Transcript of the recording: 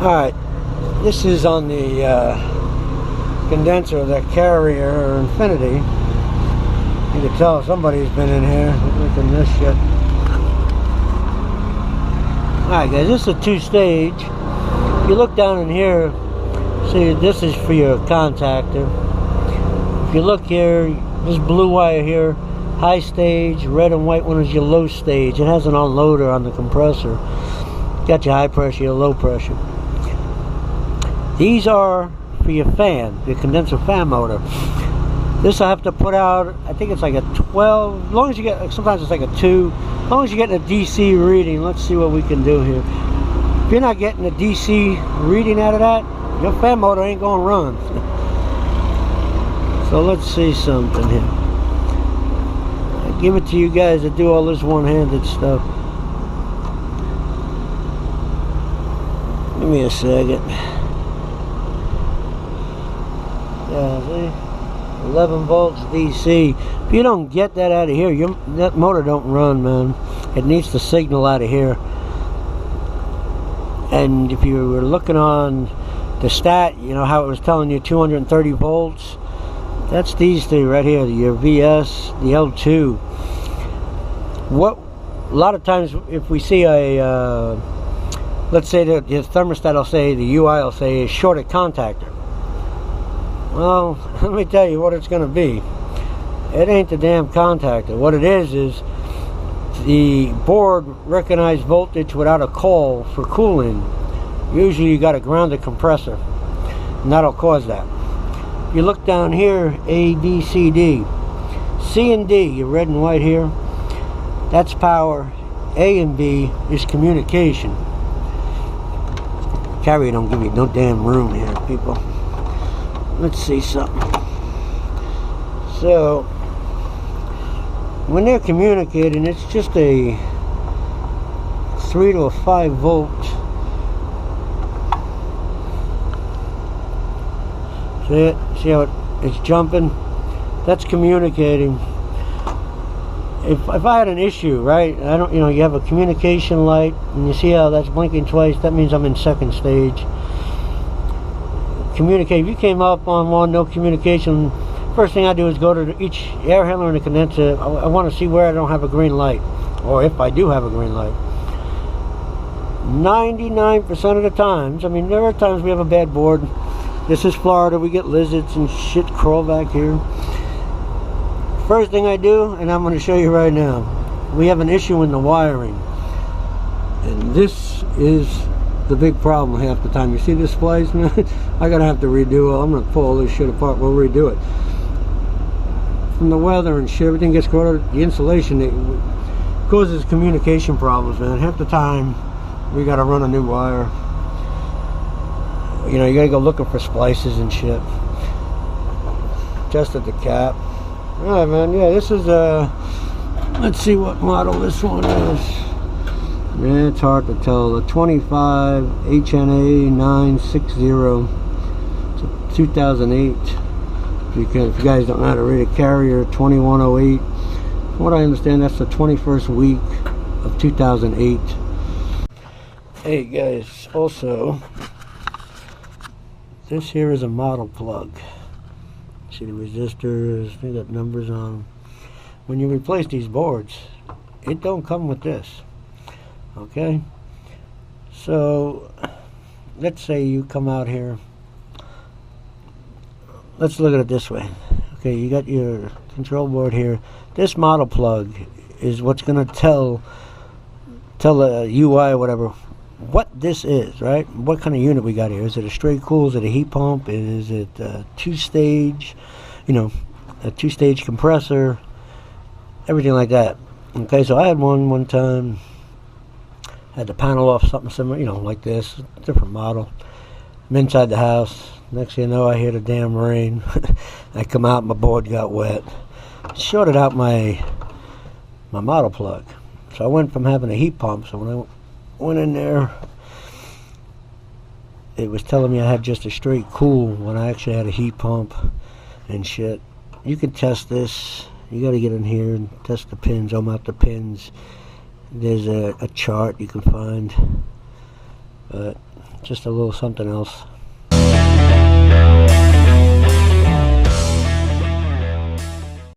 Alright, this is on the condenser of that carrier Infinity. You can tell somebody's been in here looking this shit. Alright guys, this is a two-stage. If you look down in here, see this is for your contactor. If you look here, this blue wire here, high stage, red and white one is your low stage. It has an unloader on the compressor. Got your high pressure, your low pressure. These are for your fan, your condenser fan motor. This I have to put out, I think it's like a 12, as long as you get, sometimes it's like a 2, as long as you're getting a DC reading. Let's see what we can do here. If you're not getting a DC reading out of that, your fan motor ain't gonna run. So let's see something here. I give it to you guys that do all this one-handed stuff. Give me a second. Yeah, see? 11 volts DC. If you don't get that out of here, that motor don't run, man. It needs the signal out of here. And if you were looking on the stat, you know how it was telling you 230 volts? That's these two right here, your VS, the L2. A lot of times if we see a, let's say the thermostat will say, the UI will say, shorted contactor. Well, let me tell you what it's going to be. It ain't the damn contactor. What it is the board recognized voltage without a call for cooling. Usually you got a grounded compressor, and that'll cause that. You look down here, A, B, C, D. C and D, your red and white here, that's power. A and B is communication. Carrier don't give you no damn room here, people. Let's see something. So, when they're communicating, it's just a 3 to a 5 volt. See it? See how it's jumping? That's communicating. If I had an issue, right? I don't, you have a communication light, and you see how that's blinking twice. That means I'm in second stage. Communicate. If you came up on one, no communication, first thing I do is go to each air handler in the condenser. I want to see where I don't have a green light, or if I do have a green light. 99% of the times, I mean, there are times we have a bad board. This is Florida, we get lizards and shit crawl back here. First thing I do, and I'm going to show you right now, we have an issue in the wiring, and this is the big problem half the time. You see this splice, man? I gotta have to redo it. I'm gonna pull all this shit apart. We'll redo it. From the weather and shit, everything gets corroded. The insulation, it causes communication problems, man. Half the time, we gotta run a new wire. You gotta go looking for splices and shit. Just at the cap. Alright, man. Yeah, this is let's see what model this one is. Yeah, it's hard to tell. The 25 HNA 960. It's a 2008. If you guys don't know how to read a carrier, 2108. From what I understand, that's the 21st week of 2008. Hey guys, also, this here is a model plug. See the resistors, they got numbers on them. When you replace these boards, it don't come with this. Okay, so let's say you come out here. Let's look at it this way. Okay, you got your control board here. This model plug is what's going to tell the UI or whatever what this is, right? What kind of unit we got here. Is it a straight cool? Is it a heat pump? Is it a two-stage? A two-stage compressor? Everything like that. Okay, so I had one time. Had the panel off, something similar, like this, different model. I'm inside the house. Next thing you know, I hear the damn rain. I come out, my board got wet. Shorted out my model plug. So I went from having a heat pump. So when I went in there, it was telling me I had just a straight cool when I actually had a heat pump and shit. You can test this. You got to get in here and test the pins, ohm out the pins. There's a chart you can find, but just a little something else.